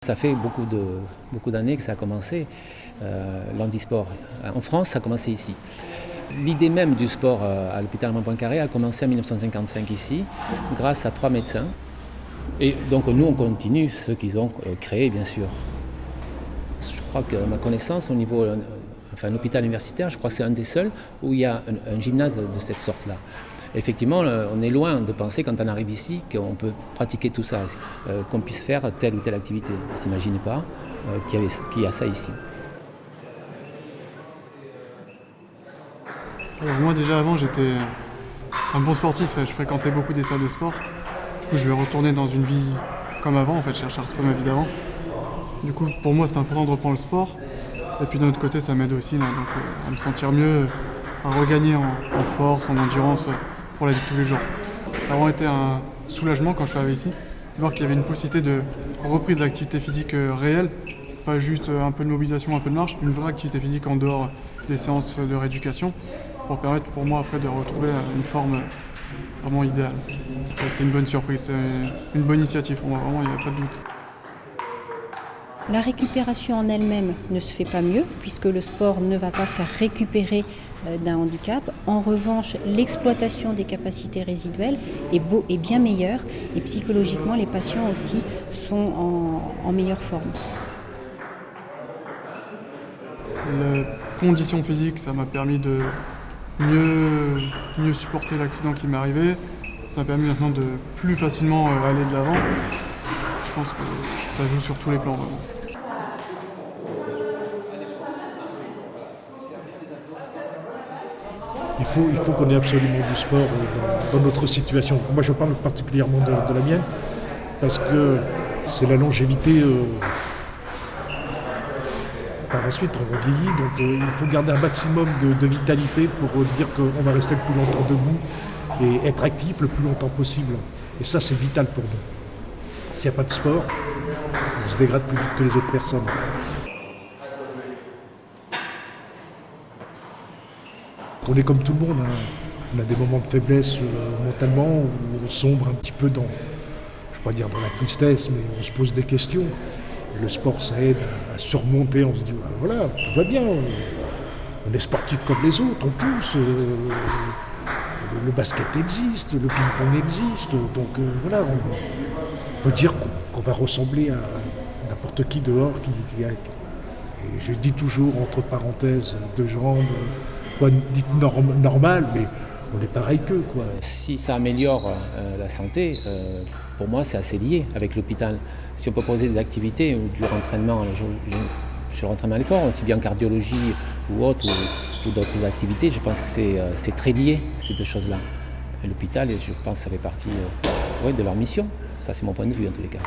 ça fait beaucoup d'années que ça a commencé, l'handisport. En France, ça a commencé ici. L'idée même du sport à l'hôpital Armand Poincaré a commencé en 1955 ici, grâce à 3 médecins. Et donc nous, on continue ce qu'ils ont créé, bien sûr. Je crois que, à ma connaissance, au niveau, enfin, l'hôpital universitaire, je crois que c'est un des seuls où il y a un gymnase de cette sorte-là. Effectivement, on est loin de penser, quand on arrive ici, qu'on peut pratiquer tout ça, qu'on puisse faire telle ou telle activité. Ne s'imaginez pas qu'il y a ça ici. Alors moi déjà avant j'étais un bon sportif, je fréquentais beaucoup des salles de sport. Du coup je vais retourner dans une vie comme avant, en fait je cherche à retrouver ma vie d'avant. Du coup pour moi c'est important de reprendre le sport. Et puis d'un autre côté ça m'aide aussi là, donc, à me sentir mieux, à regagner en force, en endurance pour la vie de tous les jours. Ça a vraiment été un soulagement quand je suis arrivé ici, de voir qu'il y avait une possibilité de reprise d'activité physique réelle, pas juste un peu de mobilisation, un peu de marche, une vraie activité physique en dehors des séances de rééducation, pour permettre pour moi après de retrouver une forme vraiment idéale. Ça, c'était une bonne surprise, c'était une bonne initiative pour moi, vraiment il n'y avait pas de doute. La récupération en elle-même ne se fait pas mieux, puisque le sport ne va pas faire récupérer d'un handicap. En revanche, l'exploitation des capacités résiduelles est bien meilleure, et psychologiquement, les patients aussi sont en meilleure forme. La condition physique, ça m'a permis de mieux supporter l'accident qui m'est arrivé. Ça m'a permis maintenant de plus facilement aller de l'avant. Je pense que ça joue sur tous les plans vraiment. Il faut qu'on ait absolument du sport dans notre situation. Moi je parle particulièrement de la mienne parce que c'est la longévité. Par la suite, on vieillit, donc il faut garder un maximum de vitalité pour dire qu'on va rester le plus longtemps debout et être actif le plus longtemps possible. Et ça, c'est vital pour nous. S'il n'y a pas de sport, on se dégrade plus vite que les autres personnes. On est comme tout le monde, hein. On a des moments de faiblesse mentalement où on sombre un petit peu dans, je ne vais pas dire dans la tristesse, mais on se pose des questions. Et le sport, ça aide à surmonter, on se dit, voilà, tout va bien, on est sportif comme les autres, on pousse, le basket existe, le ping-pong existe, donc voilà, on peut dire qu'on va ressembler à n'importe qui dehors. Et je dis toujours, entre parenthèses, 2 jambes, quoi, dites normal, mais on est pareil qu'eux, quoi. Si ça améliore la santé, pour moi c'est assez lié avec l'hôpital. Si on peut proposer des activités ou du rentraînement, sur le rentraînement à l'effort, aussi bien en cardiologie ou autre, ou d'autres activités, je pense que c'est très lié, ces 2 choses-là. Et l'hôpital, je pense que ça fait partie de leur mission. Ça c'est mon point de vue en tous les cas.